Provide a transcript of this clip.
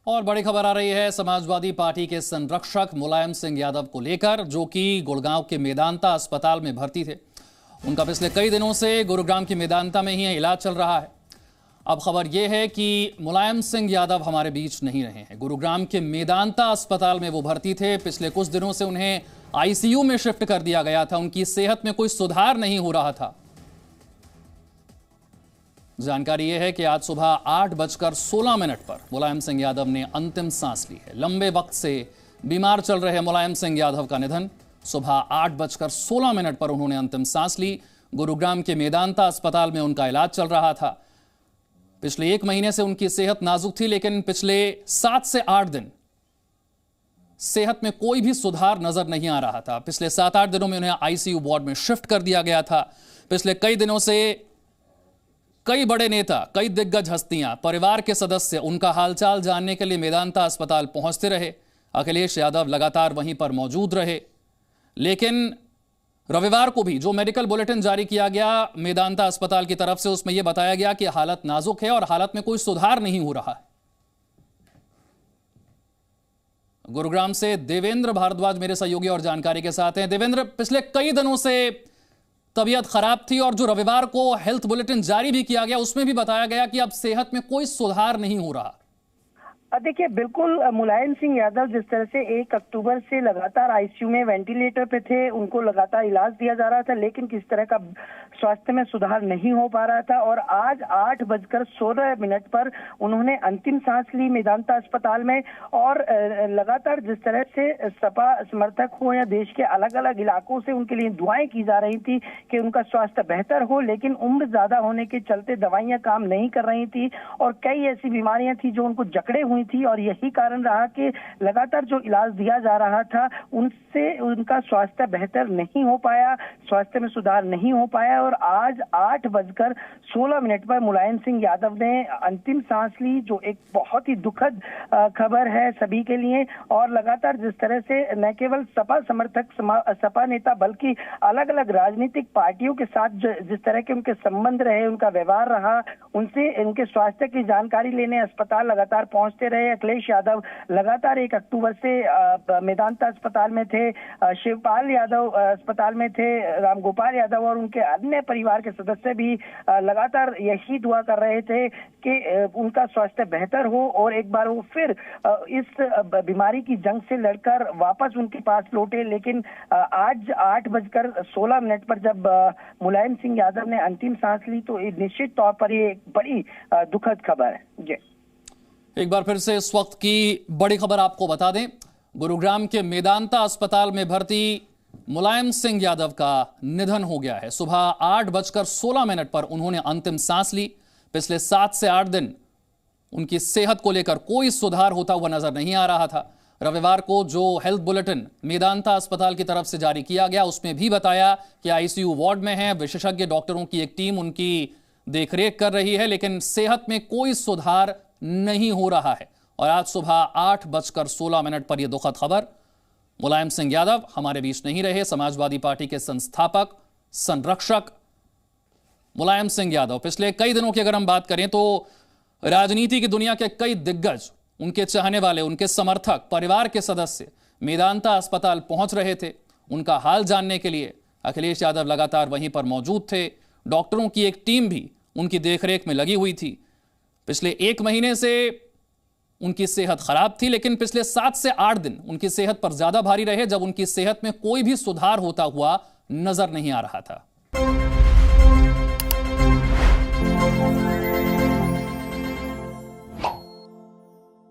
और बड़ी खबर आ रही है समाजवादी पार्टी के संरक्षक मुलायम सिंह यादव को लेकर, जो कि गुड़गांव के मेदांता अस्पताल में भर्ती थे। उनका पिछले कई दिनों से गुरुग्राम के मेदांता में ही इलाज चल रहा है। अब खबर यह है कि मुलायम सिंह यादव हमारे बीच नहीं रहे हैं। गुरुग्राम के मेदांता अस्पताल में वो भर्ती थे। पिछले कुछ दिनों से उन्हें आईसीयू में शिफ्ट कर दिया गया था। उनकी सेहत में कोई सुधार नहीं हो रहा था। जानकारी यह है कि आज सुबह 8:16 पर मुलायम सिंह यादव ने अंतिम सांस ली है। लंबे वक्त से बीमार चल रहे मुलायम सिंह यादव का निधन। सुबह 8:16 पर उन्होंने अंतिम सांस ली। गुरुग्राम के मेदांता अस्पताल में उनका इलाज चल रहा था। पिछले 1 महीने से उनकी सेहत नाजुक थी, लेकिन पिछले 7 से 8 दिन सेहत में कोई भी सुधार नजर नहीं आ रहा था। पिछले 7-8 दिनों में उन्हें आईसीयू वार्ड में शिफ्ट कर दिया गया था। पिछले कई दिनों से कई बड़े नेता, कई दिग्गज हस्तियां, परिवार के सदस्य उनका हालचाल जानने के लिए मेदांता अस्पताल पहुंचते रहे। अखिलेश यादव लगातार वहीं पर मौजूद रहे, लेकिन रविवार को भी जो मेडिकल बुलेटिन जारी किया गया मेदांता अस्पताल की तरफ से, उसमें यह बताया गया कि हालत नाजुक है और हालत में कोई सुधार नहीं हो रहा है। गुरुग्राम से देवेंद्र भारद्वाज मेरे सहयोगी और जानकारी के साथ हैं। देवेंद्र, पिछले कई दिनों से तबीयत खराब थी और जो रविवार को हेल्थ बुलेटिन जारी भी किया गया उसमें भी बताया गया कि अब सेहत में कोई सुधार नहीं हो रहा। देखिए, बिल्कुल मुलायम सिंह यादव जिस तरह से 1 अक्टूबर से लगातार आईसीयू में वेंटिलेटर पे थे, उनको लगातार इलाज दिया जा रहा था, लेकिन किस तरह का स्वास्थ्य में सुधार नहीं हो पा रहा था। और आज 8:16 पर उन्होंने अंतिम सांस ली मेदांता अस्पताल में। और लगातार जिस तरह से सपा समर्थक हो या देश के अलग अलग इलाकों से उनके लिए दुआएं की जा रही थी कि उनका स्वास्थ्य बेहतर हो, लेकिन उम्र ज्यादा होने के चलते दवाइयां काम नहीं कर रही थी और कई ऐसी बीमारियां थी जो उनको जकड़े हुई थी। और यही कारण रहा कि लगातार जो इलाज दिया जा रहा था उनसे उनका स्वास्थ्य बेहतर नहीं हो पाया, स्वास्थ्य में सुधार नहीं हो पाया। और आज 8:16 पर मुलायम सिंह यादव ने अंतिम सांस ली, जो एक बहुत ही दुखद खबर है सभी के लिए। और लगातार जिस तरह से न केवल सपा समर्थक, सपा नेता, बल्कि अलग अलग राजनीतिक पार्टियों के साथ जिस तरह के उनके संबंध रहे, उनका व्यवहार रहा, उनसे उनके स्वास्थ्य की जानकारी लेने अस्पताल लगातार पहुंचते रहे। अखिलेश यादव लगातार 1 अक्टूबर से मेदांता अस्पताल में थे, शिवपाल यादव अस्पताल में थे, रामगोपाल यादव और उनके अन्य परिवार के सदस्य भी लगातार यही दुआ कर रहे थे कि उनका स्वास्थ्य बेहतर हो और एक बार वो फिर इस बीमारी की जंग से लड़कर वापस उनके पास लौटे। लेकिन आज 8:16 पर जब मुलायम सिंह यादव ने अंतिम सांस ली तो निश्चित तौर पर ये एक बड़ी दुखद खबर है। जी, एक बार फिर से इस वक्त की बड़ी खबर आपको बता दें। गुरुग्राम के मेदांता अस्पताल में भर्ती मुलायम सिंह यादव का निधन हो गया है। सुबह 8:16 पर उन्होंने अंतिम सांस ली। पिछले 7 से 8 दिन उनकी सेहत को लेकर कोई सुधार होता हुआ नजर नहीं आ रहा था। रविवार को जो हेल्थ बुलेटिन मेदांता अस्पताल की तरफ से जारी किया गया उसमें भी बताया कि आईसीयू वार्ड में है, विशेषज्ञ डॉक्टरों की एक टीम उनकी देखरेख कर रही है, लेकिन सेहत में कोई सुधार नहीं हो रहा है। और आज सुबह 8:16 पर यह दुखद खबर, मुलायम सिंह यादव हमारे बीच नहीं रहे। समाजवादी पार्टी के संस्थापक, संरक्षक मुलायम सिंह यादव पिछले कई दिनों की अगर हम बात करें तो राजनीति की दुनिया के कई दिग्गज, उनके चाहने वाले, उनके समर्थक, परिवार के सदस्य मेदांता अस्पताल पहुंच रहे थे। उनका हाल जानने के लिए अखिलेश यादव लगातार वहीं पर मौजूद थे। डॉक्टरों की एक टीम भी उनकी देखरेख में लगी हुई थी। पिछले 1 महीने से उनकी सेहत खराब थी, लेकिन पिछले 7 से 8 दिन उनकी सेहत पर ज्यादा भारी रहे, जब उनकी सेहत में कोई भी सुधार होता हुआ नजर नहीं आ रहा था।